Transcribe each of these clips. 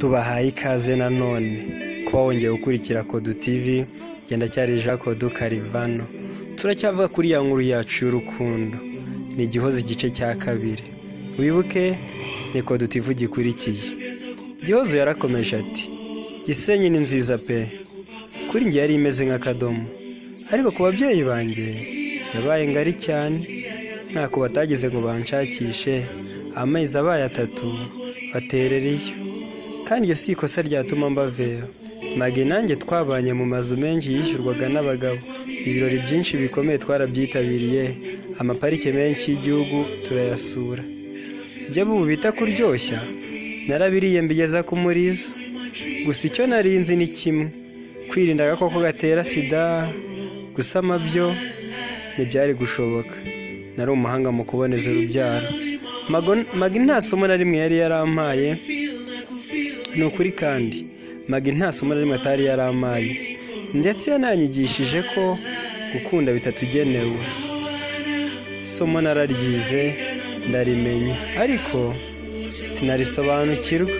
tubahaye ikaze nanone kuba wongeye gukurikira Kodu TV. Genda cyari Jean Kodu Karivano. Turacyavuga kuri ya nkuru yacu y'urukundo, ni Gihozo igice cya kabiri. Wibuke ni Kodu TV gikurikiye. Gihozo yarakomeje ati, Gisenyi ni nziza pe, kuri njye yari imeze nk'akadomo, ariko ku babyeyi banjye yabaye ngari cyane. Ntako batageze ngo banshakishe, amezi abaye 3 batereriyo, kandi iyo si ikosa ryatuma mbavera. Magi nanjye twabanye mu mazu menshi yishyurwaga n'abagabo, ibirori byinshi bikomeye twarabyitabiriye, amaparike menshi y'igihugu turayasura. Ibyo bubu bita kuryoshya narabiriye mbigeza ku murizo. Gusa icyo narinzi ni kimwe, kwirinda agakoko gatera sida. Gusama byo ntibyari gushoboka, nari umuhanga mu kuboneza urubyaro. Magi nta somo na rimwe yari yarampaye, ni ukuri kandi Magi nta somo na rimwe atari yarampaye, ndetse yananyigishije ko gukunda bitatugenewe. Somo nararyize ndarimenya, ariko sinarisobanukirwa.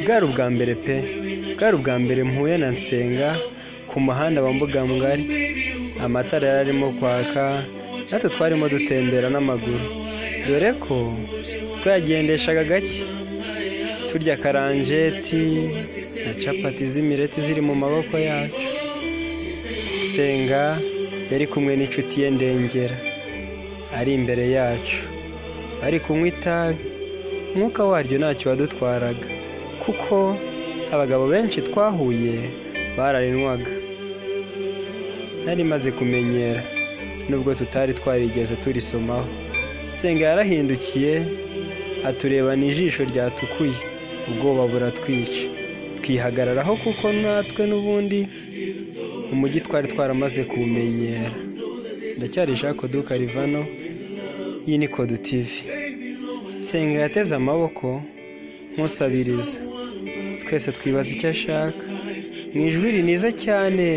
Bwari ubwa mbere pe, bwari ubwa mbere mpuye na Nsenga ku muhanda wa Mbuga Ngari. Amatara yararimo kwaka, natwe twarimo dutembera n'amaguru, dore ko twagendeshaga gake turya karanjeti na capati z'imireti ziri mu maboko yacu. Nsenga yari kumwe n'inshuti ye Ndengera, ari imbere yacu, ari kunywa itabi. Umwuka waryo ntacyo wadutwaraga, kuko abagabo benshi twahuye bararinywaga. Nari maze kumenyera, nubwo tutari twarigeze turisomaho. Nsenga yarahindukiye aturebana ijisho ryatukuye, ubwoba buratwica. Twihagararaho kuko natwe n'ubundi umujyi twari twaramaze kumenyera. Ndacyari Jean Kodu Karivano, iyi ni Kodu TV. Nsenga yateze amaboko nkusabiriza, twese twibaza icyo ashaka. Mu ijwi riniza cyane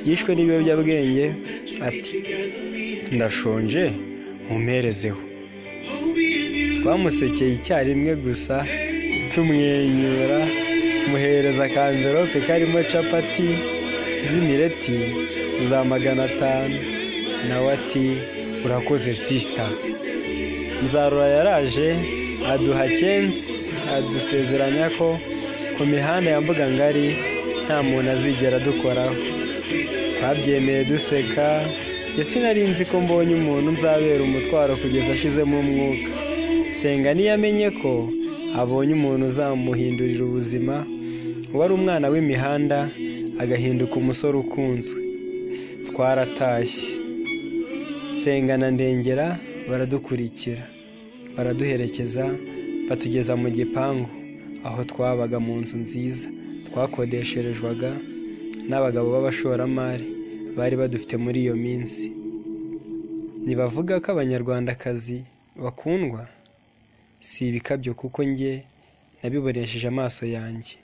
yishwe n'ibiyobyabwenge ati, ndashonje mumperezeho. Twamusekeye icyarimwe gusa tumwenyura, muhereza akamverope karimo capati z'imireti za 500. Nawe ati, urakoze sister. Nzarura yaraje aduha cyensi, adusezeranya ko ku mihanda ya Mbuga Ngari nta muntu azigera dukoraho. Twabyemeye duseka. Sinari nzi ko mbonye umuntu nzabera umutwaro kugeza ashizemo umwuka. Nsenga niyamenye ko abonye umuntu uzamuhindurira ubuzima, wari umwana w'imihanda agahinduka umusore ukunzwe. Twaratashye. Nsenga na Ndengera baradukurikira, baraduherekeza, batugeza mu gipangu aho twabaga, mu nzu nziza twakodesherejwaga n'abagabo b'abashoramari bari badufite muri iyo minsi. Nibavuga ko abanyarwandakazi bakundwa, si ibikabyo, kuko njye nabibonesheje amaso yanjye.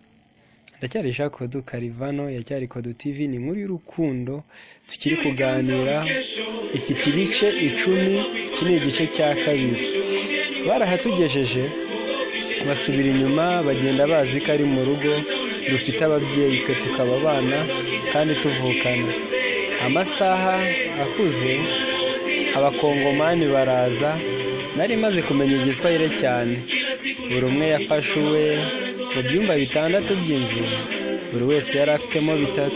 Ndacyari Jean Kodu Karivano, yacyari Kodu TV. Ni inkuru y'urukundo tukiri kuganira, ifite ibice 10. Iki ni igice cya kabiri. Barahatugejeje basubira inyuma, bagenda bazi ko ari mu rugo dufite ababyeyi, twe tukaba abana kandi tuvukana. Amasaha akuze abakongomani baraza. Nari maze kumenya igiswahili cyane. Buri umwe yafashe uwe mu byumba 6 by'inzu, buri wese yari afitemo 3.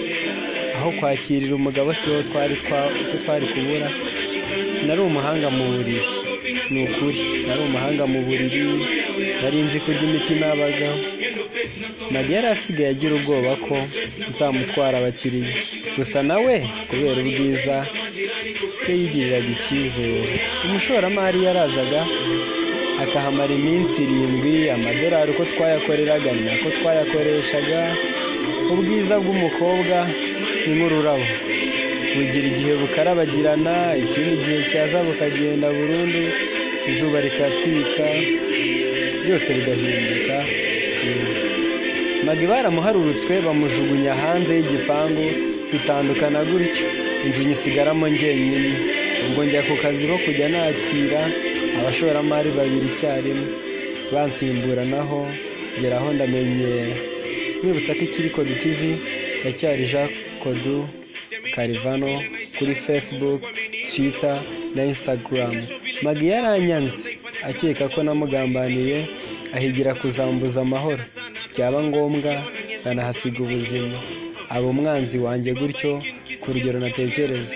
Aho kwakirira umugabo siho twari kubura. Nari umuhanga mu buriri, ni ukuri nari umuhanga mu buriri. Nari nzi kurya imitima y'abagabo. Magi yari asigaye agira ubwoba ko nzamutwara abakiriya, gusa nawe kubera ubwiza yigiriraga icyizere. Umushoramari yarazaga akahamara iminsi 7. Amadolari uko twayakoreraga ni nako twayakoreshaga. Ubwiza bw'umukobwa ni nk'ururabo, bugira igihe bukarabagirana, ikindi gihe cyaza bukagenda burundu, izuba rikatwika, byose bigahinduka. Magi baramuharurutswe bamujugunya hanze y'igipangu, dutandukana gutyo. Inzu nyisigaramo njyenyine. Ubwo njya ku kazi ko kujya nakira abashoramari 2 icyarimwe, bansimburanaho geraho ndamenyera. Mwibutsa ko ikiri Kodu TV yacyari Jean Kodu Karivano kuri Facebook, Twitter na Instagram. Magi yaranyanze akeka ko namugambaniye, ahigira kuzambuza amahoro, byaba ngombwa nanahasiga ubuzima. Abo mwanzi wanjye gutyo ku rugero natekereza.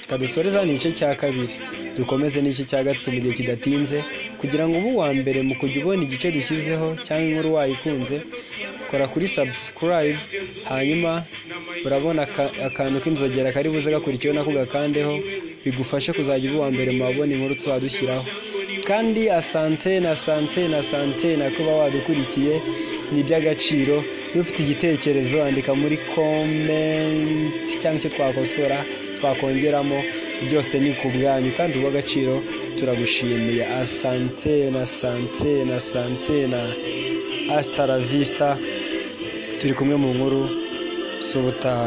Kadusoreza ni igice cya kabiri, dukomeze n'igice cya gatatu mu gihe kidatinze, kugira ngo ubu wa mbere mu kujya ubona igice dushyizeho cyangwa inkuru wayikunze, kora kuri subscribe, hanyuma urabona akantu k'inzogera kari buze gakurikiyeho nako gakandeho, bigufashe kuzajya ubu wa mbere mu babona inkuru tuzadushyiraho. Kandi asante na kuba wadukurikiye, ni iby'agaciro. Iyo ufite igitekerezo andika muri comment cyangwa icyo twakosora twakongeramo, byose ni ku bwanyu kandi ubw'agaciro turagushimiye. Asante na hasta la vista, turi kumwe mu nkuru z'ubutaha.